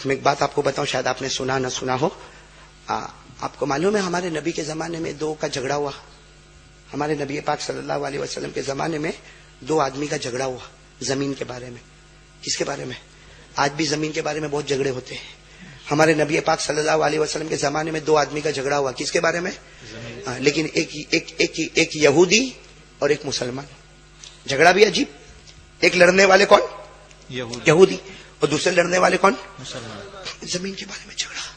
میں ایک بات آپ کو بتاؤں، شاید آپ نے سنا نہ سنا ہو. آپ کو معلوم ہے ہمارے نبی کے زمانے میں دو کا جھگڑا ہوا. ہمارے نبی پاک صلی اللہ علیہ وسلم کے زمانے میں دو آدمی کا جھگڑا ہوا زمین کے بارے میں. کس کے بارے میں؟ آج بھی زمین کے بارے میں بہت جھگڑے ہوتے ہیں. ہمارے نبی پاک صلی اللہ علیہ وسلم کے زمانے میں دو آدمی کا جھگڑا ہوا. کس کے بارے میں؟ لیکن ایک یہودی اور ایک مسلمان. جھگڑا بھی عجیب. ایک لڑنے والے کون؟ یہودی. اور دوسرے لڑنے والے کون؟ مسلمان. زمین کے بارے میں جھگڑا.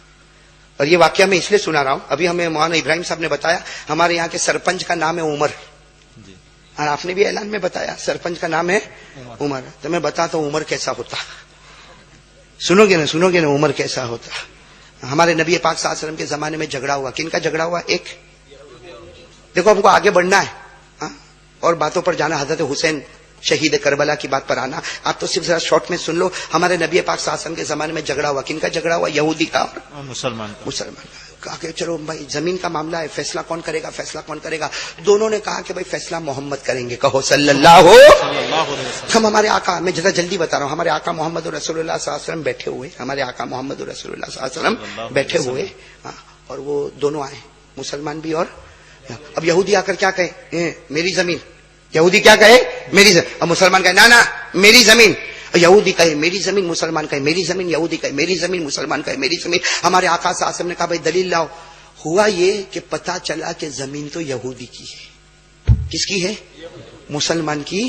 اور یہ واقعہ میں اس لیے سنا رہا ہوں، ابھی ہمیں مولانا ابراہیم صاحب نے بتایا ہمارے یہاں کے سرپنچ کا نام ہے عمر. اور آپ نے بھی اعلان میں بتایا سرپنچ کا نام ہے عمر. تو میں بتاتا ہوں عمر کیسا ہوتا. سنو گے نا عمر کیسا ہوتا. ہمارے نبی پاک صلی اللہ علیہ وسلم کے زمانے میں جھگڑا ہوا. کن کا جھگڑا ہوا؟ ایک. دیکھو ہم کو آگے بڑھنا ہے اور باتوں پر جانا، حضرت حسین شہید کربلا کی بات پر آنا. آپ تو صرف ذرا شارٹ میں سن لو. ہمارے نبی پاک صلی اللہ علیہ وسلم کے زمانے میں جھگڑا ہوا. کن کا جھگڑا ہوا؟ یہودی کا اور مسلمان کا. کہا کہ چلو بھائی زمین کا معاملہ ہے، فیصلہ کون کرے گا؟ فیصلہ کون کرے گا؟ دونوں نے کہا کہ بھائی فیصلہ محمد کریں گے. کہو صلی اللہ ہو. ہم ہمارے آقا، میں ذرا جلدی بتا رہا ہوں، ہمارے آقا محمد رسول اللہ صلی اللہ علیہ وسلم بیٹھے ہوئے. ہمارے آقا محمد رسول اللہ صلی اللہ علیہ وسلم بیٹھے ہوئے اور وہ دونوں آئے، مسلمان بھی اور. اب یہودی آ کر کیا کہے؟ میری زمین. یہودی کیا کہے؟ میری زمین. اب مسلمان کہے نا میری زمین. یہودی کہے میری زمین، مسلمان کہے میری زمین. یہودی کہے میری زمین، مسلمان کہے میری زمین. ہمارے آقا صلی اللہ علیہ وسلم نے کہا بھائی دلیل لاؤ. ہوا یہ کہ پتا چلا کہ زمین تو یہودی کی ہے. کس کی ہے؟ مسلمان کی.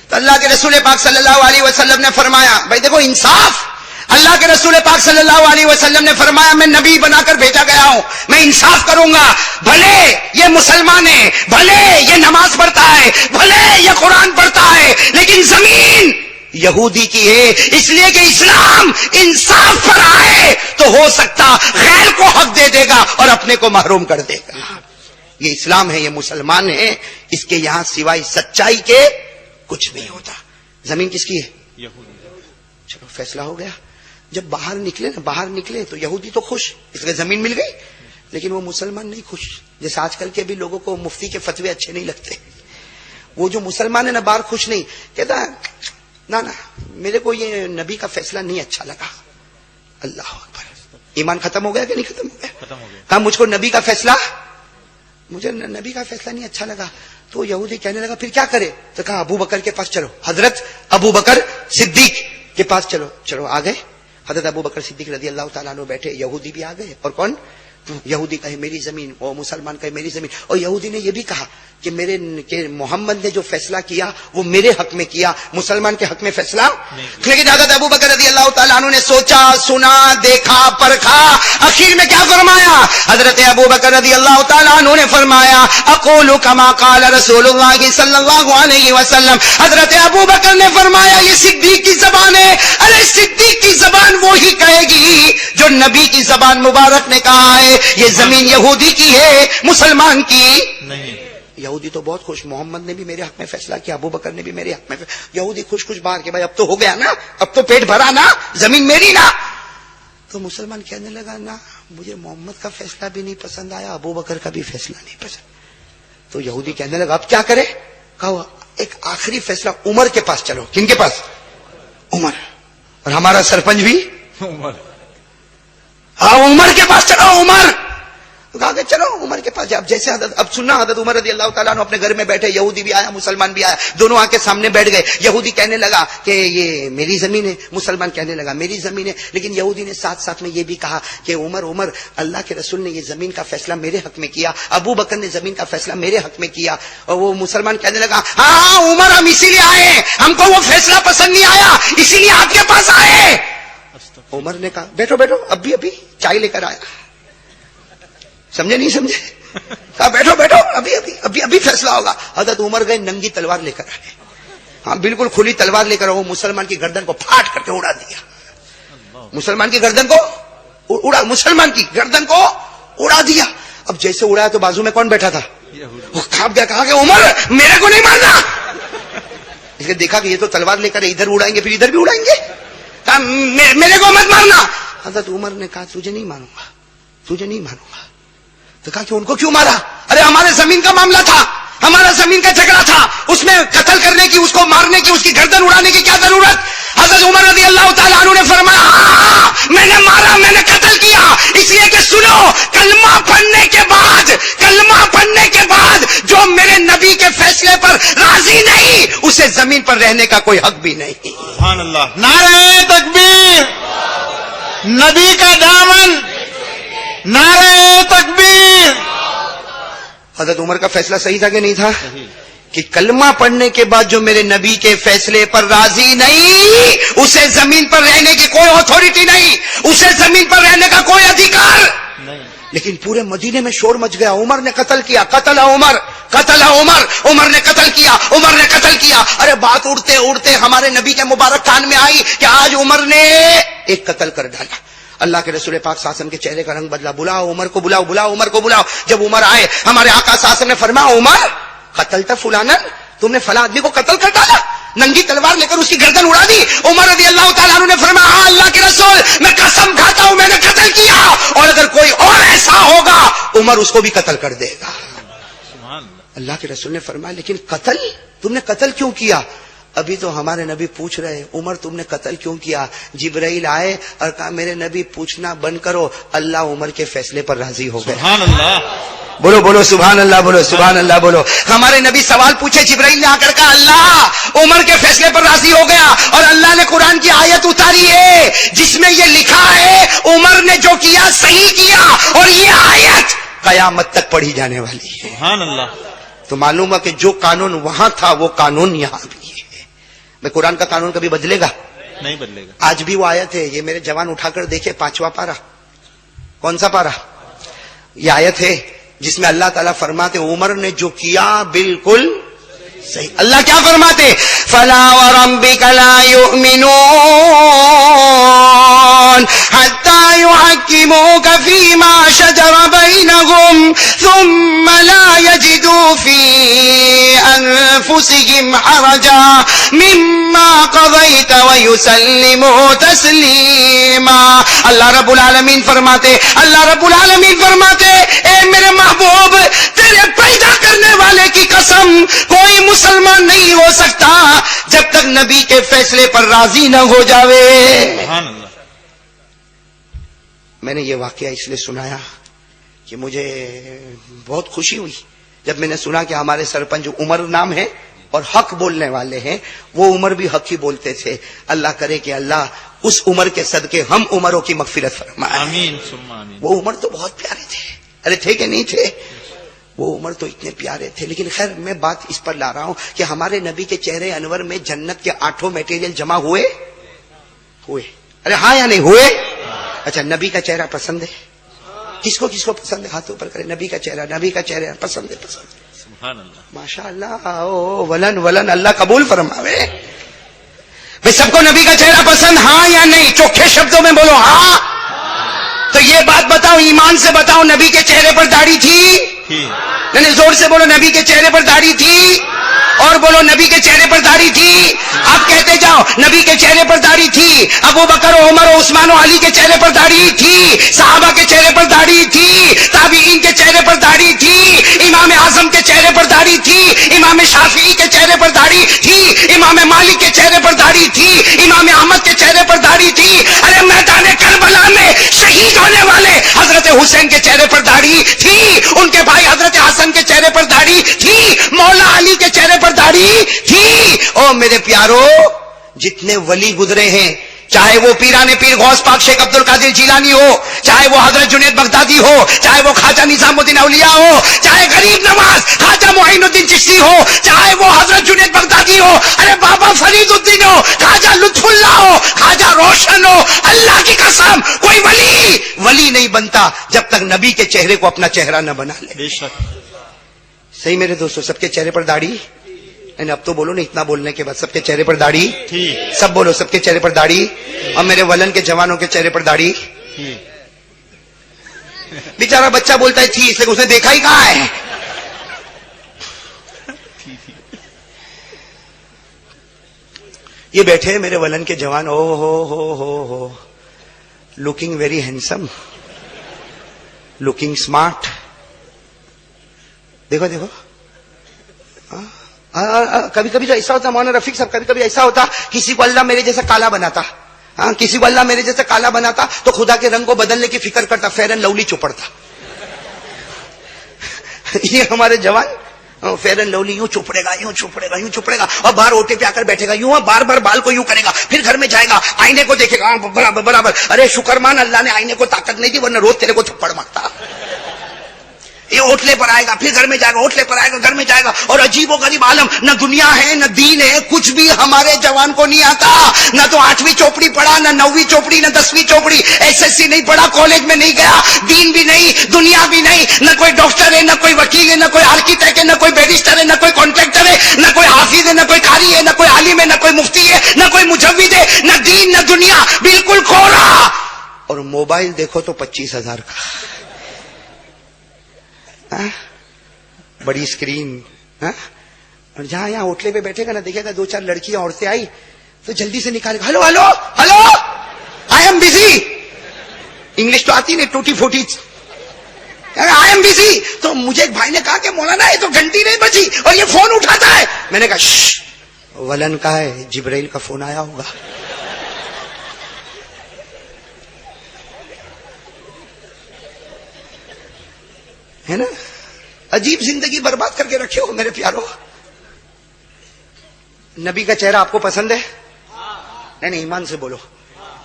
تو اللہ کے رسول پاک صلی اللہ علیہ وسلم نے فرمایا بھائی دیکھو انصاف. اللہ کے رسول پاک صلی اللہ علیہ وسلم نے فرمایا میں نبی بنا کر بھیجا گیا ہوں، میں انصاف کروں گا. بھلے یہ مسلمان ہے، بھلے یہ نماز پڑھتا ہے، بھلے یہ قرآن پڑھتا ہے، لیکن زمین یہودی کی ہے. اس لیے کہ اسلام انصاف پر آئے تو ہو سکتا غیر کو حق دے دے گا اور اپنے کو محروم کر دے گا. یہ اسلام ہے، یہ مسلمان ہے، اس کے یہاں سوائے سچائی کے کچھ نہیں ہوتا. زمین کس کی ہے؟ یہودی. چلو فیصلہ ہو گیا. جب باہر نکلے تو یہودی تو خوش، اس لیے زمین مل گئی. لیکن وہ مسلمان نہیں خوش. جیسے آج کل کے بھی لوگوں کو مفتی کے فتوے اچھے نہیں لگتے. وہ جو مسلمان ہے نا باہر خوش نہیں، کہتا نہ میرے کو یہ نبی کا فیصلہ نہیں اچھا لگا. اللہ اکبر. ایمان ختم ہو گیا کہ نہیں ختم ہو گیا؟ ختم ہو گیا. کہا مجھ کو نبی کا فیصلہ نہیں اچھا لگا. تو یہودی کہنے لگا پھر کیا کرے؟ تو کہا ابو بکر کے پاس چلو، حضرت ابو بکر صدیق کے پاس چلو. آ گئے. حضرت ابو بکر صدیق رضی اللہ تعالیٰ عنہ بیٹھے. یہودی بھی آ گئے. اور کون؟ یہودی کہے میری زمین، اور مسلمان کہے میری زمین. اور یہودی نے یہ بھی کہا کہ محمد نے جو فیصلہ کیا وہ میرے حق میں کیا، مسلمان کے حق میں فیصلہ. لیکن حضرت ابو بکر رضی اللہ تعالیٰ عنہ نے سوچا، سنا، دیکھا، پرکھا. آخر میں کیا فرمایا؟ حضرت ابو بکر رضی اللہ تعالیٰ عنہ نے فرمایا اقول کما قال رسول اللہ صلی اللہ علیہ وسلم. حضرت ابو بکر نے فرمایا یہ صدیق کی زبان ہے. ارے صدیق کی زبان وہی کہے گی جو نبی کی زبان مبارک نے کہا ہے. یہ زمین یہودی کی ہے، مسلمان کی نہیں. یہودی تو بہت خوش، محمد نے بھی میرے حق میں فیصلہ کیا، ابو بکر نے بھی میرے حق میں یہودی خوش باہر کہ بھائی اب تو ہو گیا نا، اب تو پیٹ بھرا نا، زمین میری نا. تو مسلمان کہنے لگا نا مجھے محمد کا فیصلہ بھی نہیں پسند آیا، ابو بکر کا بھی فیصلہ نہیں پسند. تو یہودی کہنے لگا اب کیا کرے؟ کہا ایک آخری فیصلہ عمر کے پاس چلو. کن کے پاس؟ عمر. اور ہمارا سرپنچ بھی عمر. ہاں عمر کے پاس چلو. عمر کہا کہ چلو عمر کے پاس. اب جیسے اب سننا، حضرت عمر رضی اللہ تعالیٰ عنہ اپنے گھر میں بیٹھے، یہودی بھی آیا، مسلمان بھی آیا، دونوں آ کے سامنے بیٹھ گئے. یہودی کہنے لگا کہ یہ میری زمین ہے، مسلمان کہنے لگا میری زمین ہے. لیکن یہودی نے ساتھ میں یہ بھی کہا کہ عمر اللہ کے رسول نے یہ زمین کا فیصلہ میرے حق میں کیا، ابو بکر نے زمین کا فیصلہ میرے حق میں کیا. اور وہ مسلمان کہنے لگا ہاں عمر ہم اسی لیے آئے، ہم کو وہ فیصلہ پسند نہیں آیا، اسی لیے آپ کے پاس آئے. عمر نے کہا بیٹھو ابھی چائے لے کر آیا. سمجھے نہیں سمجھے؟ کہا بیٹھو ابھی فیصلہ ہوگا. حضرت عمر گئے، ننگی تلوار لے کر آئے. ہاں بالکل کھلی تلوار لے کر وہ مسلمان کی گردن کو پھاٹ کر کے اڑا دیا. مسلمان کی گردن کو اڑا دیا. اب جیسے اڑایا تو بازو میں کون بیٹھا تھا؟ وہ کھاپ گیا. کہا کہ عمر میرے کو نہیں مارنا. اس نے دیکھا کہ یہ تو تلوار لے کر ادھر اڑائیں گے پھر ادھر بھی اڑائیں گے. کہا میرے کو مت مارنا. حضرت عمر نے کہا تجھے نہیں مانوں گا. تو کہا کہ ان کو کیوں مارا؟ ارے ہمارے زمین کا معاملہ تھا، ہمارا زمین کا جھگڑا تھا، اس میں قتل کرنے کی، اس کو مارنے کی، اس کی گردن اڑانے کی کیا ضرورت؟ حضرت عمر رضی اللہ تعالیٰ عنہ نے فرمایا میں نے کلمہ پڑھنے کے بعد جو میرے نبی کے فیصلے پر راضی نہیں اسے زمین پر رہنے کا کوئی حق بھی نہیں. سبحان اللہ. نعرہ تکبیر. نبی کا دامن. نعرہ تکبیر. حضرت عمر کا فیصلہ صحیح تھا کہ نہیں تھا کہ کلمہ پڑھنے کے بعد جو میرے نبی کے فیصلے پر راضی نہیں اسے زمین پر رہنے کی کوئی اتھارٹی نہیں, اسے زمین پر رہنے کا کوئی ادھیکار نہیں. لیکن پورے مدینے میں شور مچ گیا, عمر نے قتل کیا, قتل عمر, قتل عمر, عمر نے قتل کیا, عمر نے قتل کیا. ارے بات اڑتے اڑتے ہمارے نبی کے مبارک کان میں آئی کہ آج عمر نے ایک قتل کر ڈالا. اللہ کے رسول پاک صلی اللہ علیہ وسلم کے چہرے کا رنگ بدلا. بلاؤ عمر کو, بلاؤ بلاؤ عمر کو بلاؤ. جب عمر آئے ہمارے آقا صلی اللہ علیہ وسلم نے فرمایا عمر قتل تھا فلانا, تم نے فلاں آدمی کو قتل کر ڈالا, ننگی تلوار لے کر اس کی گردن اڑا دی. عمر رضی اللہ تعالیٰ عنہ نے فرمایا ہاں اللہ کے رسول میں قسم کھاتا ہوں میں نے قتل کیا, اور اگر کوئی اور ایسا ہوگا عمر اس کو بھی قتل کر دے گا. اللہ کے رسول نے فرمایا لیکن قتل, تم نے قتل کیوں کیا؟ ابھی تو ہمارے نبی پوچھ رہے عمر تم نے قتل کیوں کیا؟ جبرائیل آئے اور کہا میرے نبی پوچھنا بند کرو, اللہ عمر کے فیصلے پر راضی ہو گئے. سبحان اللہ. بولو بولو سبحان اللہ, بولو سبحان اللہ, بولو. ہمارے نبی سوال پوچھے, جبرائیل نے آ کر کہا اللہ عمر کے فیصلے پر راضی ہو گیا, اور اللہ نے قرآن کی آیت اتاری ہے جس میں یہ لکھا ہے عمر نے جو کیا صحیح کیا, اور یہ آیت قیامت تک پڑھی جانے والی ہے. سبحان اللہ. تو معلوم ہے کہ جو قانون وہاں تھا وہ قانون یہاں بھی ہے. میں قرآن کا قانون کبھی بدلے گا نہیں بدلے گا. آج بھی وہ آیت ہے, یہ میرے جوان اٹھا کر دیکھے 5واں پارہ, کون سا پارہ؟ یہ آیت ہے جس میں اللہ تعالیٰ فرماتے عمر نے جو کیا بالکل صحیح. اللہ کیا فرماتے فلا وربک لا یؤمنون حتی یحکموک فیما شجر بینہم ثم لا یجدوا فی انفسهم حرجا مما قضیت ویسلموا تسلیما. اللہ رب العالمین فرماتے, اللہ رب العالمین فرماتے اے میرے محبوب تیرے پیدا کرنے والے کی قسم کوئی مسلمان نہیں ہو سکتا جب تک نبی کے فیصلے پر راضی نہ ہو جاوے. سبحان اللہ. میں نے یہ واقعہ اس لیے سنایا کہ مجھے بہت خوشی ہوئی جب میں نے سنا کہ ہمارے سرپنچ عمر نام ہے اور حق بولنے والے ہیں, وہ عمر بھی حق ہی بولتے تھے. اللہ کرے کہ اللہ اس عمر کے صدقے ہم عمروں کی مغفرت فرمائے. آمین ثم آمین. وہ عمر تو بہت پیارے تھے, ارے تھے کہ نہیں تھے؟ وہ عمر تو اتنے پیارے تھے. لیکن خیر میں بات اس پر لا رہا ہوں کہ ہمارے نبی کے چہرے انور میں جنت کے 8 میٹیریل جمع ہوئے. ارے ہاں یا نہیں ہوئے؟ اچھا نبی کا چہرہ پسند ہے؟ کس کو پسند ہے؟ ہاتھ اوپر کرے. نبی کا چہرہ پسند ہے. سبحان اللہ. ماشاء اللہ. ولن اللہ قبول فرماوے. بھئی سب کو نبی کا چہرہ پسند ہاں یا نہیں؟ چوکھے شبدوں میں بولو ہاں. تو یہ بات بتاؤ, ایمان سے بتاؤ, نبی کے چہرے پر داڑھی تھی؟ نہیں, زور سے بولو نبی کے چہرے پر داڑھی تھی, اور بولو نبی کے چہرے پر داڑھی تھی. آپ کہتے جاؤ نبی کے چہرے پر داڑھی تھی, ابو بکر و عمر و عثمان و علی کے چہرے پر داڑھی تھی, صحابہ کے چہرے پر داڑھی تھی, تابعین کے چہرے پر داڑھی تھی, امام اعظم کے چہرے پر داڑھی تھی, امام شافعی کے چہرے پر داڑھی تھی, امام مالک کے چہرے پر داڑھی تھی, امام احمد کے چہرے پر داڑھی تھی. ارے میدان کربلا میں شہید ہونے والے حضرت حسین کے چہرے پر داڑھی تھی, ان کے بھائی حضرت حسن کے چہرے پر داڑھی تھی, مولا علی کے چہرے پر داڑھی تھی. او میرے پیارو, جتنے ولی گزرے ہیں, چاہے وہ پیران پیر غوث پاک شیخ عبد القادر جیلانی ہو, چاہے وہ حضرت جنید بغدادی ہو, چاہے وہ خواجہ نظام الدین اولیاء ہو, چاہے غریب نواز خواجہ معین الدین چشتی ہو, چاہے وہ حضرت جنید بغدادی ہو, ارے بابا فرید الدین ہو, خواجہ لطف اللہ ہو, خواجہ روشن ہو, اللہ کی قسم کوئی ولی نہیں بنتا جب تک نبی کے چہرے کو اپنا چہرہ نہ بنا لے. بے شک. صحیح میرے دوستو, سب کے چہرے پر داڑھی؟ اب تو بولو نا, اتنا بولنے کے بعد سب کے چہرے پر داڑھی؟ سب بولو سب کے چہرے پر داڑھی. اور میرے ولن کے جوانوں کے چہرے پر داڑھی؟ بیچارہ بچہ بولتا ہے تھی, اس لیے اس نے دیکھا ہی کہاں ہے. یہ بیٹھے میرے ولن کے جوان, او ہو looking very handsome, looking smart. دیکھو کبھی کبھی تو ایسا ہوتا مولانا رفیق صاحب, کبھی کبھی ایسا ہوتا کسی کو اللہ میرے جیسا کالا بناتا, کسی کو اللہ میرے جیسا کالا بناتا تو خدا کے رنگ کو بدلنے کی فکر کرتا, فیئر اینڈ لولی چوپڑتا. یہ ہمارے جوان فیئر اینڈ لولی یوں چپڑے گا، یوں چپڑے گا، یوں چپڑے گا، اور باہر اوٹے پہ آ کر بیٹھے گا، یوں بار بار بال کو یوں کرے گا، پھر گھر میں جائے گا، آئینے کو دیکھے گا، برابر برابر. ارے شکر مان اللہ نے آئینے کو طاقت نہیں دی، ورنہ روز تیرے کو تھپڑ مارتا. یہ اوٹلے پر آئے گا، پھر گھر میں جائے گا، اوٹلے پر آئے گا، گھر میں جائے گا، اور عجیب و غریب عالم. نہ دنیا ہے نہ دین ہے، کچھ بھی ہمارے جوان کو نہیں آتا. نہ تو 8ویں چوپڑی پڑھا، نہ 9ویں چوپڑی، نہ 10ویں چوپڑی، SSC نہیں پڑھا، کالج میں نہیں گیا، دین بھی نہیں، دنیا بھی نہیں. نہ کوئی ڈاکٹر ہے، نہ کوئی وکیل ہے، نہ کوئی آرکیٹیکٹ ہے، نہ کوئی بیرسٹر ہے، نہ کوئی کانٹریکٹر ہے، نہ کوئی حافظ ہے، نہ کوئی قاری ہے، نہ کوئی عالم ہے، نہ کوئی مفتی ہے، نہ کوئی مجوید ہے، نہ دین نہ دنیا، بالکل کھوڑا. اور موبائل دیکھو تو 25,000 کا، بڑی اسکرین. اور جہاں یہاں ہوٹلے پہ بیٹھے گا نا، دیکھے گا 2-4 لڑکیاں عورتیں آئی تو جلدی سے نکالے گا، hello hello hello I am busy. English تو آتی نہیں ٹوٹی پھوٹی، آئی ایم بزی. تو مجھے ایک بھائی نے کہا کہ مولانا یہ تو گھنٹی نہیں بجی اور یہ فون اٹھاتا ہے. میں نے کہا شش، ولن کا ہے، جبرائیل کا فون آیا ہوگا. ہے نا، عجیب زندگی برباد کر کے رکھے ہو میرے پیارو. نبی کا چہرہ آپ کو پسند ہے؟ نہیں ایمان سے بولو.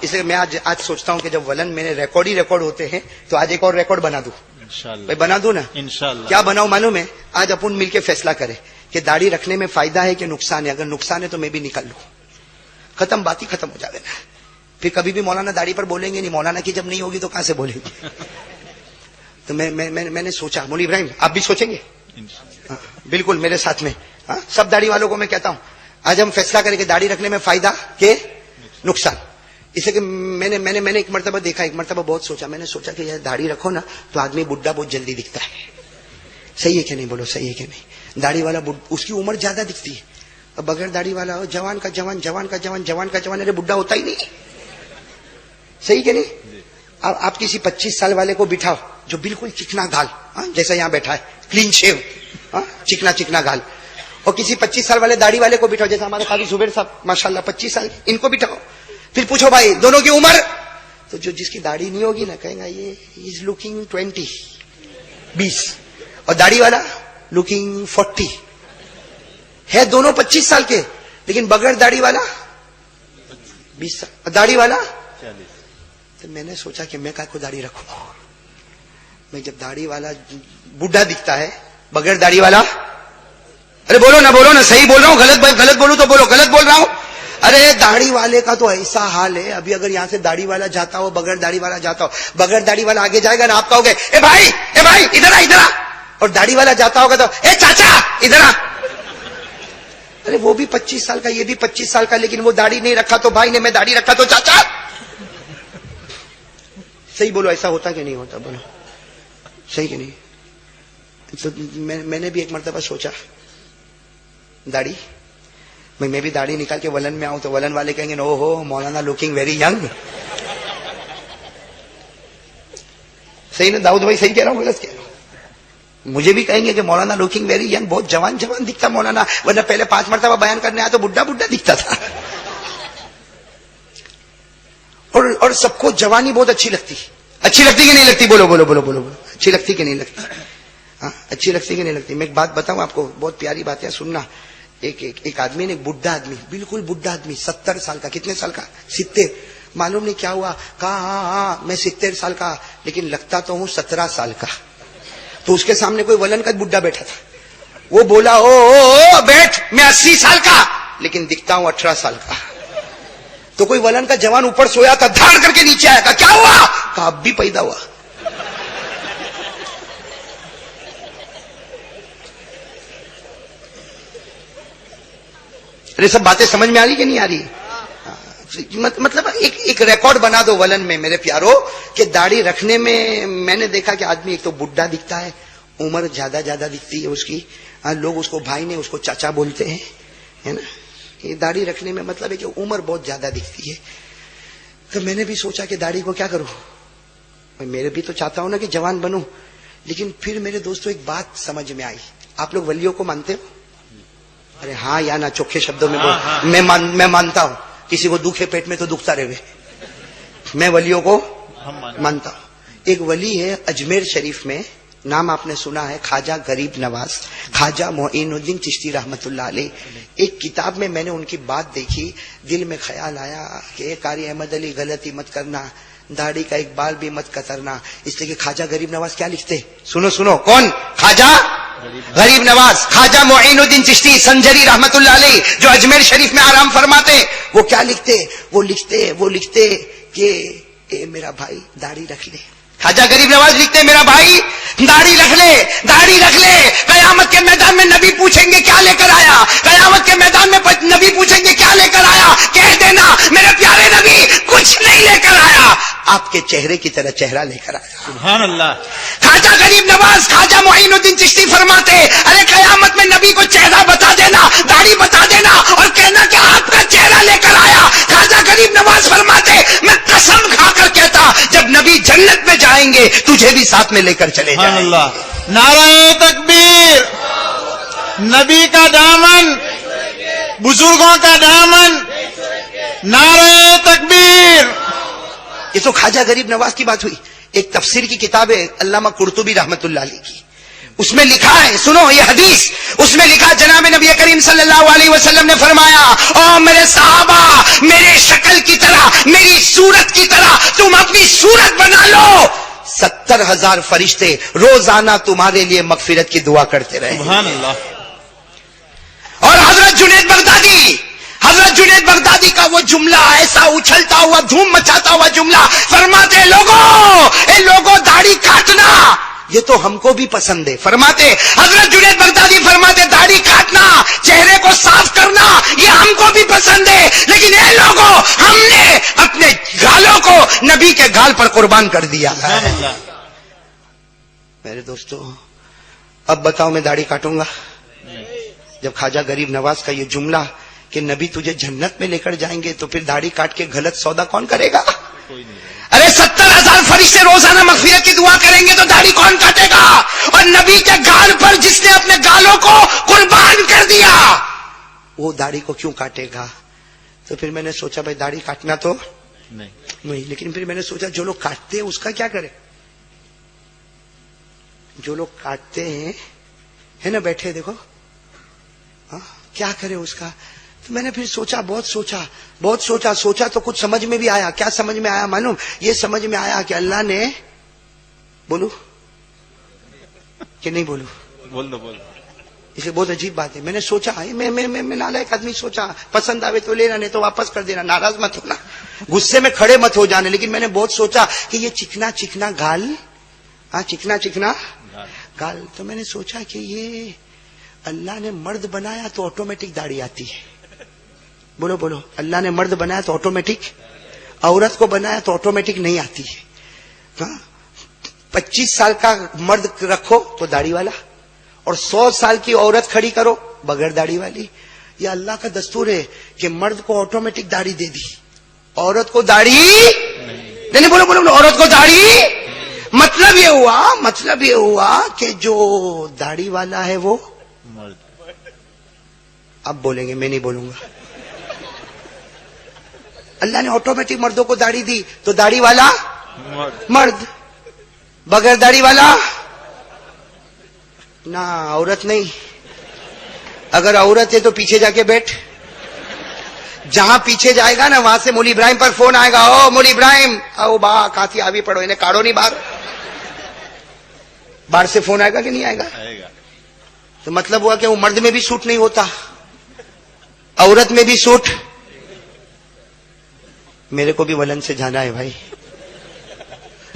اس لیے میں آج سوچتا ہوں کہ جب ولن میرے ریکارڈ ہی ریکارڈ ہوتے ہیں تو آج ایک اور ریکارڈ بنا دوں. انشاءاللہ بھائی بنا دوں نا. انشاءاللہ. کیا بناؤں معلوم ہے؟ آج اپن مل کے فیصلہ کریں کہ داڑھی رکھنے میں فائدہ ہے کہ نقصان ہے. اگر نقصان ہے تو میں بھی نکل لوں، ختم، بات ہی ختم ہو جائے نا. پھر کبھی بھی مولانا داڑھی پر بولیں گے نہیں. مولانا کی جب نہیں ہوگی تو کہاں سے بولیں گے؟ تو میں نے سوچا، مولوی ابراہیم آپ بھی سوچیں گے؟ بالکل میرے ساتھ میں. سب داڑھی والوں کو میں کہتا ہوں آج ہم فیصلہ کریں کہ داڑھی رکھنے میں فائدہ کہ نقصان. اسے کہ میں نے ایک مرتبہ دیکھا، ایک مرتبہ بہت سوچا. میں نے سوچا کہ یہ داڑھی رکھو نا تو آدمی بڈھا بہت جلدی دکھتا ہے. صحیح ہے کہ نہیں؟ بولو صحیح ہے کہ نہیں؟ داڑھی والا اس کی عمر زیادہ دکھتی ہے. اب بغیر داڑھی والا جوان کا جوان، جوان کا جوان، جوان کا جوان، ارے بڈھا ہوتا ہی نہیں. صحیح کہ نہیں؟ اب آپ کسی 25 سال والے کو بٹھاؤ جو بالکل چکنا گال، جیسا یہاں بیٹھا ہے، کلین شیو، چکنا چکنا گال، اور کسی 25 سال والے داڑھی والے کو بٹھاؤ جیسا ہمارے قاضی زبیر صاحب ماشاءاللہ 25 سال، ان کو بٹھاؤ. پھر پوچھو بھائی دونوں کی عمر، تو جو جس کی داڑھی نہیں ہوگی نا کہیں گا یہ از لوکنگ 20، اور داڑھی والا لوکنگ 40. ہے دونوں 25 سال کے، لیکن بغیر داڑھی والا 20 سال، اور داڑھی والا 40. تو میں نے سوچا کہ میں کیا کو داڑھی رکھوں. میں جب داڑھی والا بڈھا دکھتا ہے، بغیر داڑھی والا، ارے بولو نا صحیح بول رہا ہوں؟ غلط بولوں تو بولو غلط بول رہا ہوں. ارے داڑھی والے کا تو ایسا حال ہے. ابھی اگر یہاں سے داڑھی والا جاتا ہو، بغیر داڑھی والا جاتا ہو، بغیر داڑھی والا آگے جائے گا نا، آپ کہو گے اے بھائی ادھر آ، اور داڑھی والا جاتا ہوگا تو اے چاچا ادھر آ. ارے وہ بھی 25 سال کا، یہ بھی 25 سال کا، لیکن وہ داڑھی نہیں رکھا تو بھائی نے، میں داڑھی رکھا تو چاچا. صحیح بولو، ایسا ہوتا کہ نہیں ہوتا؟ بولو صحیح کہ نہیں؟ تو میں نے بھی ایک مرتبہ سوچا داڑھی، میں بھی داڑھی نکال کے ولن میں آؤں تو ولن والے کہیں گے او ہو مولانا لوکنگ ویری ینگ. صحیح نا داؤد بھائی؟ صحیح کہہ رہا ہوں غلط کہہ رہا ہوں؟ مجھے بھی کہیں گے کہ مولانا لوکنگ ویری ینگ، بہت جوان دکھتا مولانا، ورنہ پہلے 5 مرتبہ بیان کرنے آیا تو بڈھا دکھتا تھا. اور سب کو جوانی بہت اچھی لگتی کہ نہیں لگتی؟ بولو اچھی لگتی کہ نہیں لگتی؟ اچھی لگتی کہ نہیں لگتی؟ میں ایک بات بتاؤں آپ کو، بہت پیاری بات ہے، سننا. ایک آدمی نے، بڈھا آدمی، بالکل بڈھا آدمی، 70 سال کا. کتنے سال کا؟ 70. معلوم نہیں کیا ہوا، کہا ہاں میں 70 سال کا، لیکن لگتا تو ہوں 17 سال کا. تو اس کے سامنے کوئی ولن کا بڈھا بیٹھا تھا. وہ بولا او بیٹھ، میں 80 سال کا لیکن دکھتا ہوں 18 سال کا. تو کوئی ولن کا جوان اوپر سویا تھا، دھاڑ کر کے نیچے آیا. کہا کیا ہوا؟ کہا اب بھی پیدا ہوا. ارے سب باتیں سمجھ میں آ رہی کہ نہیں آ رہی؟ مطلب ایک ریکارڈ بنا دو ولن میں میرے پیارو کہ داڑھی رکھنے میں نے دیکھا کہ آدمی ایک تو بڈھا دکھتا ہے، عمر زیادہ دکھتی ہے اس کی، لوگ اس کو بھائی نے، اس کو چاچا بولتے ہیں، ہے نا. یہ داڑھی رکھنے میں مطلب ہے کہ عمر بہت زیادہ دکھتی ہے. تو میں نے بھی سوچا کہ داڑھی کو کیا کروں. میرے بھی تو چاہتا ہوں نا کہ جوان بنوں، لیکن پھر میرے دوستوں ایک بات سمجھ میں آئی. آپ لوگ ولیوں کو مانتے ہو؟ ارے ہاں یا نا چوکھے شبدوں میں بول. میں مانتا ہوں. کسی کو دکھے پیٹ میں تو دکھتا رہے. میں ولیوں کو مانتا ہوں. ایک ولی ہے اجمیر شریف میں، نام آپ نے سنا ہے خواجہ غریب نواز، خواجہ معین الدین چشتی رحمت اللہ علیہ. ایک کتاب میں نے ان کی بات دیکھی، دل میں خیال آیا کہ اے قاری احمد علی غلطی مت کرنا، داڑھی کا ایک بال بھی مت کترنا. اس لیے کہ خواجہ غریب نواز کیا لکھتے، سنو کون؟ خواجہ غریب نواز، خواجہ معین الدین چشتی سنجری رحمت اللہ علیہ جو اجمیر شریف میں آرام فرماتے، وہ کیا لکھتے؟ وہ لکھتے کہ اے میرا بھائی داڑھی رکھ لے. خواجہ غریب نواز لکھتے میرا بھائی داڑھی رکھ لے. قیامت کے میدان میں نبی پوچھیں گے کیا لے کر آیا، قیامت کے میدان میں نبی پوچھیں گے کیا لے کر آیا، کہہ دینا میرے پیارے نبی کچھ نہیں لے کر آیا، آپ کے چہرے کی طرح چہرہ لے کر آیا. سبحان اللہ. خواجہ غریب نواز خواجہ معین الدین چشتی فرماتے ارے قیامت میں نبی کو چہرہ بتا دینا، داڑھی بتا دینا اور کہنا کہ آپ کا چہرہ لے کر آیا. خواجہ غریب نواز فرماتے میں قسم کھا کر کہتا جب نبی جنت میں جائیں گے تجھے بھی ساتھ میں لے کر چلے سبحان جائیں. اللہ. نعرہ تکبیر. نبی کا دامن، بزرگوں کا دامن. نعرہ تکبیر. یہ تو خواجہ غریب نواز کی بات ہوئی. ایک تفسیر کی کتاب ہے علامہ قرطبی رحمت اللہ علیہ کی، اس میں لکھا ہے، سنو یہ حدیث، اس میں لکھا جناب نبی کریم صلی اللہ علیہ وسلم نے فرمایا او میرے صحابہ میرے شکل کی طرح، میری صورت کی طرح تم اپنی صورت بنا لو، 70,000 فرشتے روزانہ تمہارے لیے مغفرت کی دعا کرتے رہے. سبحان اللہ. اور حضرت جنید بغدادی کا وہ جملہ ایسا اچھلتا ہوا دھوم مچاتا ہوا جملہ، فرماتے لوگوں داڑھی کاٹنا یہ تو ہم کو بھی پسند ہے. فرماتے حضرت جنید بغدادی فرماتے داڑھی کاٹنا، چہرے کو صاف کرنا یہ ہم کو بھی پسند ہے، لیکن اے لوگوں ہم نے اپنے گالوں کو نبی کے گال پر قربان کر دیا. سبحان اللہ. میرے دوستو اب بتاؤ میں داڑھی کاٹوں گا؟ جب خواجہ غریب نواز کا یہ جملہ کہ نبی تجھے جنت میں لے کر جائیں گے تو پھر داڑھی کاٹ کے غلط سودا کون کرے گا؟ کوئی نہیں. ارے 70,000 فرشتے روزانہ مغفرت کی دعا کریں گے تو داڑھی کون کاٹے گا؟ اور نبی کے گال پر جس نے اپنے گالوں کو قربان کر دیا وہ داڑھی کو کیوں کاٹے گا؟ تو پھر میں نے سوچا بھائی داڑھی کاٹنا تو نہیں، لیکن پھر میں نے سوچا جو لوگ کاٹتے ہیں اس کا کیا کرے؟ جو لوگ کاٹتے ہیں ہے نا بیٹھے دیکھو کیا کرے اس کا؟ تو میں نے پھر سوچا، بہت سوچا تو کچھ سمجھ میں بھی آیا. کیا سمجھ میں آیا معلوم؟ یہ سمجھ میں آیا کہ اللہ نے بولو کہ نہیں بولو؟ بول دو. اسے بہت عجیب بات ہے. میں نے سوچا میں نالائق آدمی سوچا، پسند آوے تو لینا نہیں تو واپس کر دینا، ناراض مت ہونا، غصے میں کھڑے مت ہو جانے. لیکن میں نے بہت سوچا کہ یہ چکنا گال، چکنا گال، تو میں نے سوچا کہ یہ اللہ نے مرد بنایا تو آٹومیٹک داڑھی آتی ہے. بولو اللہ نے مرد بنایا تو آٹومیٹک، عورت کو بنایا تو آٹومیٹک نہیں آتی ہے. 25 سال کا مرد رکھو تو داڑھی والا، اور 100 سال کی عورت کھڑی کرو بغیر داڑھی والی. یہ اللہ کا دستور ہے کہ مرد کو آٹومیٹک داڑھی دے دی، عورت کو داڑھی نہیں. بولو عورت کو داڑھی. مطلب یہ ہوا کہ جو داڑھی والا ہے وہ اب بولیں گے، میں نہیں بولوں گا. اللہ نے آٹومیٹک مردوں کو داڑھی دی تو داڑھی والا مرد، بغیر داڑھی والا نہ عورت نہیں. اگر عورت ہے تو پیچھے جا کے بیٹھ، جہاں پیچھے جائے گا نا وہاں سے مولی ابراہیم پر فون آئے گا، او مولی ابراہیم او با کافی آوی پڑھو، انہیں کاڑو نہیں باہر سے فون آئے گا کہ نہیں آئے گا؟ تو مطلب ہوا کہ وہ مرد میں بھی سوٹ نہیں ہوتا، عورت میں بھی سوٹ. میرے کو بھی ولن سے جانا ہے بھائی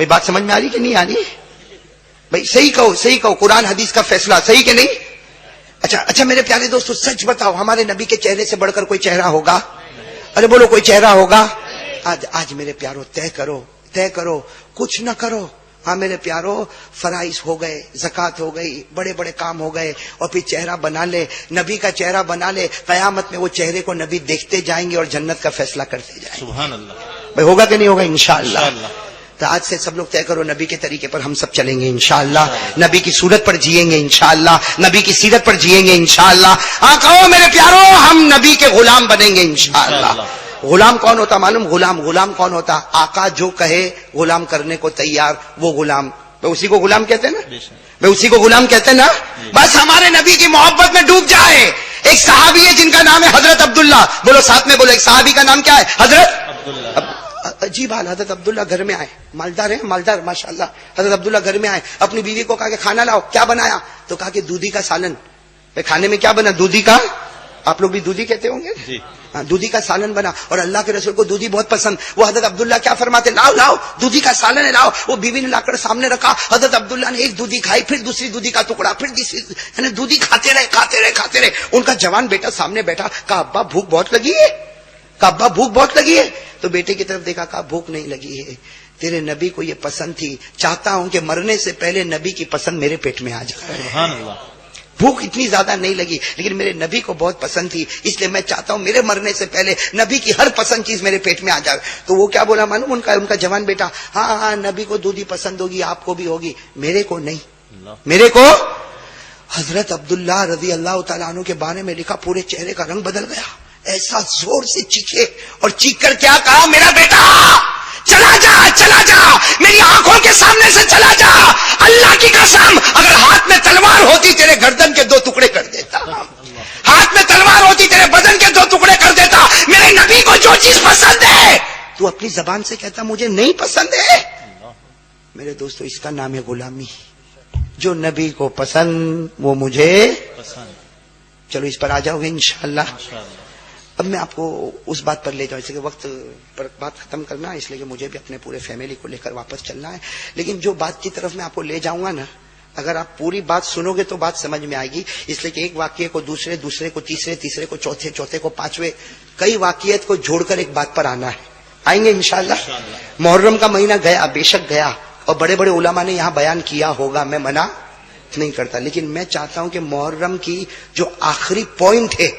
بات سمجھ میں آ رہی کہ نہیں آ رہی؟ بھائی صحیح کہو قرآن حدیث کا فیصلہ صحیح کہ نہیں؟ اچھا میرے پیارے دوستو سچ بتاؤ ہمارے نبی کے چہرے سے بڑھ کر کوئی چہرہ ہوگا؟ ارے بولو کوئی چہرہ ہوگا؟ آج میرے پیارو طے کرو کچھ نہ کرو. ہاں میرے پیارو فرائض ہو گئے، زکات ہو گئی، بڑے بڑے کام ہو گئے، اور پھر چہرہ بنا لے، نبی کا چہرہ بنا لے. قیامت میں وہ چہرے کو نبی دیکھتے جائیں گے اور جنت کا فیصلہ کرتے جائیں گے. سبحان اللہ. بھائی ہوگا کہ نہیں ہوگا؟ انشاءاللہ. تو آج سے سب لوگ طے کرو نبی کے طریقے پر ہم سب چلیں گے انشاءاللہ، نبی کی صورت پر جئیں گے انشاءاللہ، نبی کی سیرت پر جئیں گے انشاءاللہ. کہو میرے پیارو ہم نبی کے غلام بنیں گے انشاءاللہ. غلام کون ہوتا معلوم؟ غلام کون ہوتا؟ آقا جو کہے غلام کرنے کو تیار، وہ غلام میں اسی کو غلام کہتے ہیں نا, بے شک. میں اسی کو غلام کہتے ہیں نا. بس ہمارے نبی کی محبت میں ڈوب جائے. ایک صحابی ہے جن کا نام ہے حضرت عبداللہ, بولو ساتھ میں بولو, ایک صحابی کا نام کیا ہے؟ حضرت. عجیب حال, حضرت عبداللہ گھر میں آئے, مالدار ہیں, مالدار ماشاءاللہ. حضرت عبداللہ گھر میں آئے, اپنی بیوی کو کہا کہ کھانا لاؤ, کیا بنایا؟ تو کہا کہ دودھی کا سالن. کھانے میں کیا بنا؟ دودھی کا, آپ لوگ بھی دودھی کہتے ہوں گے جی. دودھی کا سالن بنا, اور اللہ کے رسول کو دودھی بہت پسند. وہ حضرت عبداللہ کیا فرماتے؟ لاؤ لاؤ دودھی کا سالن ہے, لاؤ. وہ بیوی نے لا کر سامنے رکھا, حضرت عبداللہ نے ایک دودھی کھائی, پھر دوسری دودھی کا ٹکڑا, پھر تیسری, یعنی دودھی کھاتے رہے کھاتے رہے کھاتے رہے. ان کا جوان بیٹا سامنے بیٹھا, کہا ابا بھوک بہت لگی ہے, کہا ابا بھوک بہت لگی ہے. تو بیٹے کی طرف دیکھا, کہا بھوک نہیں لگی ہے, تیرے نبی کو یہ پسند تھی, چاہتا ہوں کہ مرنے سے پہلے نبی کی پسند میرے پیٹ میں آ جائے. سبحان اللہ. بھوک اتنی زیادہ نہیں لگی, لیکن میرے نبی کو بہت پسند تھی, اس لیے میں چاہتا ہوں میرے مرنے سے پہلے نبی کی ہر پسند چیز میرے پیٹ میں آ جائے. تو وہ کیا بولا معلوم ان کا جوان بیٹا؟ ہاں ہاں نبی کو دودھی پسند ہوگی, آپ کو بھی ہوگی, میرے کو نہیں, میرے کو. حضرت عبداللہ رضی اللہ تعالیٰ عنہ کے بارے میں لکھا, پورے چہرے کا رنگ بدل گیا, ایسا زور سے چیخے, اور چیخ کر کیا کہا؟ میرا بیٹا چلا جا, چلا جا, میری آنکھوں کے سامنے سے چلا جا, اللہ کی قسم اگر ہاتھ میں تلوار ہوتی تیرے گردن کے 2 ٹکڑے کر دیتا, ہاتھ میں تلوار ہوتی تیرے بدن کے 2 ٹکڑے کر دیتا. میرے نبی کو جو چیز پسند ہے تو اپنی زبان سے کہتا مجھے نہیں پسند ہے. میرے دوستو اس کا نام ہے غلامی. جو نبی کو پسند وہ مجھے پسند. چلو اس پر آ جاؤ گے انشاءاللہ. ماشاءاللہ. اب میں آپ کو اس بات پر لے جاؤں, اس لیے کہ وقت پر بات ختم کرنا ہے, اس لیے کہ مجھے بھی اپنے پورے فیملی کو لے کر واپس چلنا ہے. لیکن جو بات کی طرف میں آپ کو لے جاؤں گا نا, اگر آپ پوری بات سنو گے تو بات سمجھ میں آئے گی. اس لیے کہ ایک واقعے کو دوسرے, دوسرے کو تیسرے, تیسرے کو چوتھے, چوتھے کو پانچویں, کئی واقعات کو جوڑ کر ایک بات پر آنا ہے. آئیں گے انشاءاللہ. محرم کا مہینہ گیا, بے شک گیا, اور بڑے بڑے علماء نے یہاں بیان کیا ہوگا, میں منع نہیں کرتا, لیکن میں چاہتا ہوں کہ محرم کی جو آخری پوائنٹ ہے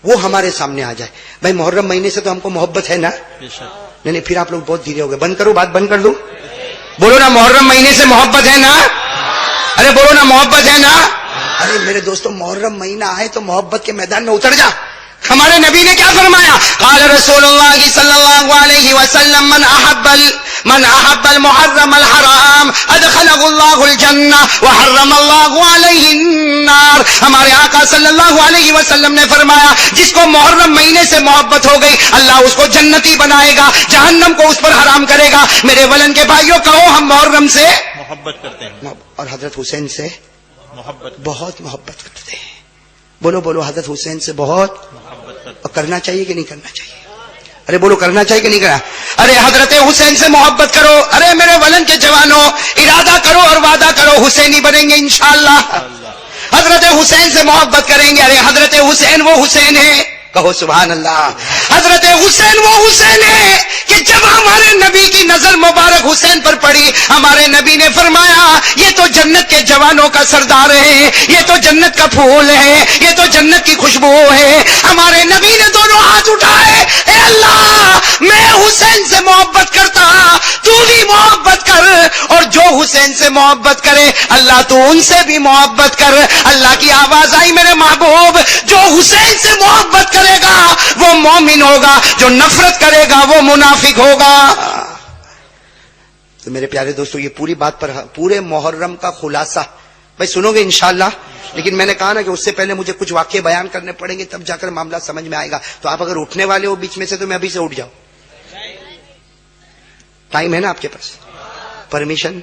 وہ ہمارے سامنے آ جائے. بھائی محرم مہینے سے تو ہم کو محبت ہے نا؟ نہیں, پھر آپ لوگ بہت دھیرے ہو گئے. بند کرو, بات بند کر دوں. بولو نا محرم مہینے سے محبت ہے نا؟ ارے بولو نا محبت ہے نا؟ ارے میرے دوستوں محرم مہینہ آئے تو محبت کے میدان میں اتر جا. ہمارے نبی نے کیا فرمایا؟ قال رسول اللہ صلی اللہ علیہ وسلم من احب المحرم الحرام ادخلہ اللہ الجنہ وحرم اللہ علیہ النار. ہمارے آقا صلی اللہ علیہ وسلم نے فرمایا جس کو محرم مہینے سے محبت ہو گئی اللہ اس کو جنتی بنائے گا, جہنم کو اس پر حرام کرے گا. میرے ولن کے بھائیوں کہو ہم محرم سے محبت کرتے ہیں, اور حضرت حسین سے محبت بہت محبت کرتے ہیں. بولو بولو, حضرت حسین سے بہت محبت کرتے اور کرنا چاہیے کہ نہیں کرنا چاہیے؟ ارے بولو کرنا چاہیے کہ نہیں کرنا؟ ارے حضرت حسین سے محبت کرو. ارے میرے ولن کے جوانوں ارادہ کرو اور وعدہ کرو حسینی بنیں گے انشاءاللہ. حضرت حسین سے محبت کریں گے. ارے حضرت حسین وہ حسین ہے, کہو سبحان اللہ. حضرت حسین وہ حسین ہے کہ جب ہمارے نبی کی نظر مبارک حسین پر پڑی, ہمارے نبی نے فرمایا یہ تو جنت کے جوانوں کا سردار ہے, یہ تو جنت کا پھول ہے, یہ تو جنت کی خوشبو ہے. ہمارے نبی نے دونوں ہاتھ اٹھائے, اے اللہ میں حسین سے محبت کرتا, تو بھی محبت کر, اور جو حسین سے محبت کرے اللہ تو ان سے بھی محبت کر. اللہ کی آواز آئی, میرے محبوب جو حسین سے محبت کرے گا وہ مومن ہوگا, جو نفرت کرے گا وہ منافق ہوگا. تو میرے پیارے دوستو یہ پوری بات پر پورے محرم کا خلاصہ بھائی سنو گے انشاءاللہ. لیکن میں نے کہا نا کہ اس سے پہلے مجھے کچھ واقعے بیان کرنے پڑیں گے, تب جا کر معاملہ سمجھ میں آئے گا. تو آپ اگر اٹھنے والے ہو بیچ میں سے تو میں ابھی سے اٹھ جاؤ. ٹائم ہے نا آپ کے پاس؟ پرمیشن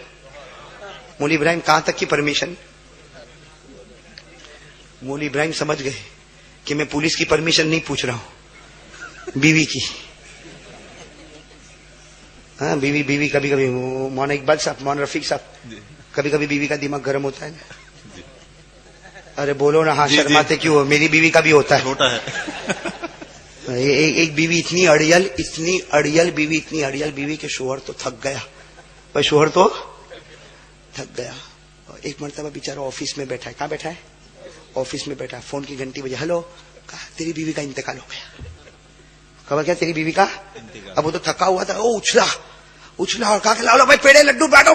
مولی ابراہیم کہاں تک کی پرمیشن؟ مولی ابراہیم سمجھ گئے کہ میں پولیس کی پرمیشن نہیں پوچھ رہا ہوں, بیوی کی. ہاں بیوی بیوی کبھی کبھی مولانا اقبال صاحب, مولانا رفیق صاحب, کبھی کبھی بیوی کا دماغ گرم ہوتا ہے نا. ارے بولو نا, ہاں شرماتے کیوں ہو؟ میری بیوی کا بھی ہوتا ہے. ایک بیوی اتنی اڑیل بیوی کے شوہر تو تھک گیا. بھائی شوہر تو تھک گیا. ایک مرتبہ بیچارہ آفس میں بیٹھا ہے. کہاں بیٹھا ہے؟ آفس میں بیٹھا. فون کی گھنٹی بجے. ہلو, کہا تیری بیوی کا انتقال ہو گیا. کہا کیا تیری بیوی کا؟ اب وہ تو تھکا ہوا تھا, وہ اچھلا اور کہا کہ لاؤ بھائی پیڑے لڈو بانٹو,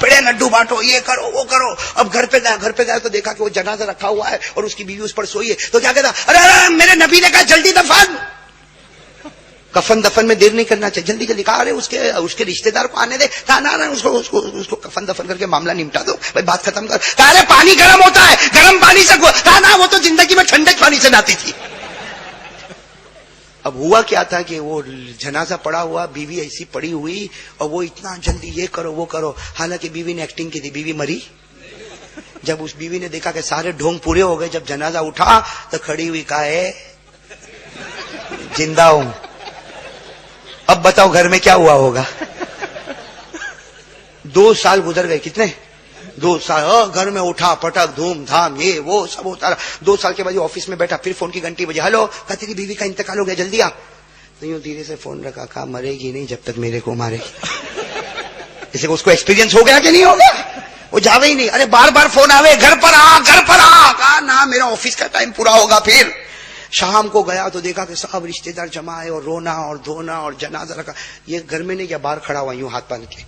پیڑے لڈو بانٹو, یہ کرو وہ کرو. اب گھر پہ گیا تو دیکھا کہ وہ جنازہ رکھا ہوا ہے اور اس کی بیوی اس پر سوئی ہے. تو کیا کہتا, ارے میرے نبی نے کہا جلدی دفن. کفن دفن میں دیر نہیں کرنا چاہیے، جلدی جلدی کہا ارے اس کے رشتے دار کو آنے دے، کہا نہ اس کو کفن دفن کر کے معاملہ نمٹا دو بھائی، بات ختم کر، کہا ارے پانی گرم ہوتا ہے، گرم پانی سے، کہا نہ وہ تو زندگی میں ٹھنڈے پانی سے نہاتی تھی۔ اب ہوا کیا تھا کہ وہ جنازہ پڑا ہوا، بیوی ایسی پڑی ہوئی، اور وہ اتنا جلدی یہ کرو وہ کرو، حالانکہ بیوی نے ایکٹنگ کی تھی، بیوی مری۔ جب اس بیوی نے دیکھا کہ سارے ڈھونگ پورے ہو گئے، جب جنازہ اٹھا تو کھڑی ہوئی کہا ہے زندہ ہوں۔ اب بتاؤ گھر میں کیا ہوا ہوگا؟ 2 سال گزر گئے، کتنے؟ 2 سال گھر میں اٹھا پٹک دھوم دھام یہ وہ سب ہوتا رہا۔ 2 سال کے بعد آفس میں بیٹھا، پھر فون کی گھنٹی بجی، ہلو، کہا تیری بیوی کا انتقال ہو گیا، جلدی آ۔ تو یوں دھیرے سے فون رکھا، کہا مرے گی نہیں جب تک میرے کو مارے گی۔ اسے اس کو ایکسپیرینس ہو گیا کہ نہیں ہوگا؟ وہ جاوے ہی نہیں، ارے بار بار فون آوے، گھر پر آ گھر پر آ، کہا نہ میرا آفس کا ٹائم پورا ہوگا۔ پھر شام کو گیا تو دیکھا کہ سب رشتے دار جمع ہے، اور رونا اور دھونا اور جنازہ رکھا۔ یہ گھر میں نہیں کیا، باہر کھڑا ہوا یوں ہاتھ باندھ کے۔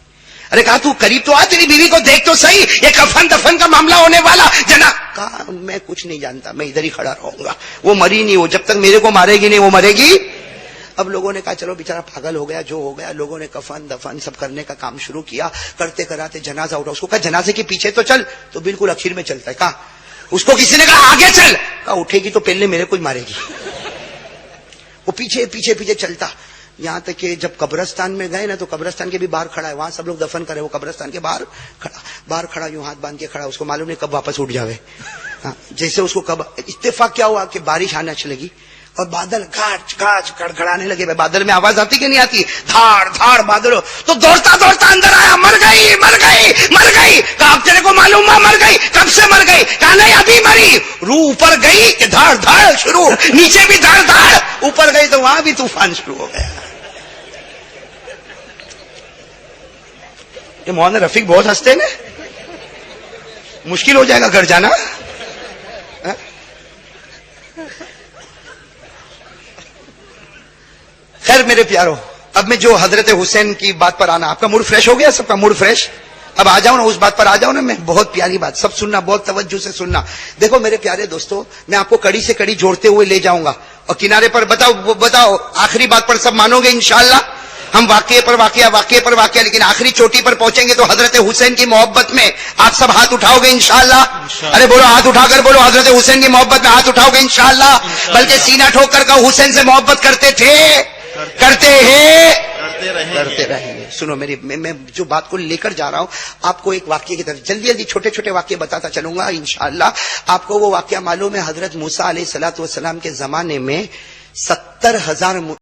ارے کہا تو قریب تو آ، تیری بیوی کو دیکھ تو صحیح، یہ کفن دفن کا معاملہ ہونے والا جنا۔ کہا میں کچھ نہیں جانتا، میں ادھر ہی کھڑا رہوں گا، وہ مری نہیں، وہ جب تک میرے کو مارے گی نہیں وہ مرے گی۔ اب لوگوں نے کہا چلو بیچارہ پاگل ہو گیا، جو ہو گیا۔ لوگوں نے کفن دفن سب کرنے کا کام شروع کیا، کرتے کراتے جنازہ اٹھا۔ اس کو کہا جنازے کے پیچھے تو چل، تو بالکل اخیر میں چلتا ہے۔ کہا اس کو کسی نے کہا آگے چل، کہا اٹھے گی تو پہلے میرے کو ہی مارے گی۔ وہ پیچھے پیچھے پیچھے چلتا، یہاں تک کہ جب قبرستان میں گئے نا تو قبرستان کے بھی باہر کھڑا ہے، وہاں سب لوگ دفن کرے، وہ قبرستان کے باہر کھڑا یوں ہاتھ باندھ کے کھڑا، اس کو معلوم نہیں کب واپس اٹھ جاوے۔ جیسے اس کو کب اتفاق کیا ہوا کہ بارش آنا لگی اور بادل گاج گاج کڑکڑانے لگے۔ بادل میں آواز آتی کہ نہیں آتی؟ دھاڑ دھاڑ بادل، تو دوڑتا دوڑتا اندر آیا، مر گئی مر گئی مر گئی۔ کہا اب تیرے کو معلوم ہے مر گئی؟ کب سے مر گئی؟ کہا نہیں ابھی مری۔ روح اوپر گئی کہ دھاڑ دھاڑ شروع، نیچے بھی دھاڑ دھاڑ، اوپر گئی تو وہاں بھی طوفان شروع ہو گیا۔ یہ مولانا رفیق بہت ہنستے نا، مشکل ہو جائے گا گھر جانا۔ خیر میرے پیارو، اب میں جو حضرت حسین کی بات پر آنا، آپ کا موڈ فریش ہو گیا؟ سب کا موڈ فریش؟ اب آ جاؤ نا اس بات پر آ جاؤ نا، میں بہت پیاری بات، سب سننا بہت توجہ سے سننا۔ دیکھو میرے پیارے دوستو، میں آپ کو کڑی سے کڑی جوڑتے ہوئے لے جاؤں گا، اور کنارے پر بتاؤ آخری بات پر سب مانو گے انشاءاللہ؟ ہم واقعے پر واقعہ، لیکن آخری چوٹی پر پہنچیں گے تو حضرت حسین کی محبت میں آپ سب ہاتھ اٹھاؤ گے انشاءاللہ؟ ارے بولو، ہاتھ اٹھا کر بولو، حضرت حسین کی محبت میں ہاتھ اٹھاؤ گے انشاءاللہ؟ بلکہ سینہ ٹھوک کر کہو حسین سے محبت کرتے تھے، کرتے ہیں، کرتے رہیں گے۔ سنو میری، میں جو بات کو لے کر جا رہا ہوں آپ کو ایک واقعے کی طرف جلدی جلدی چھوٹے چھوٹے واقعے بتاتا چلوں گا انشاءاللہ۔ آپ کو وہ واقعہ معلوم ہے، حضرت موسیٰ علیہ الصلوۃ والسلام کے زمانے میں 70,000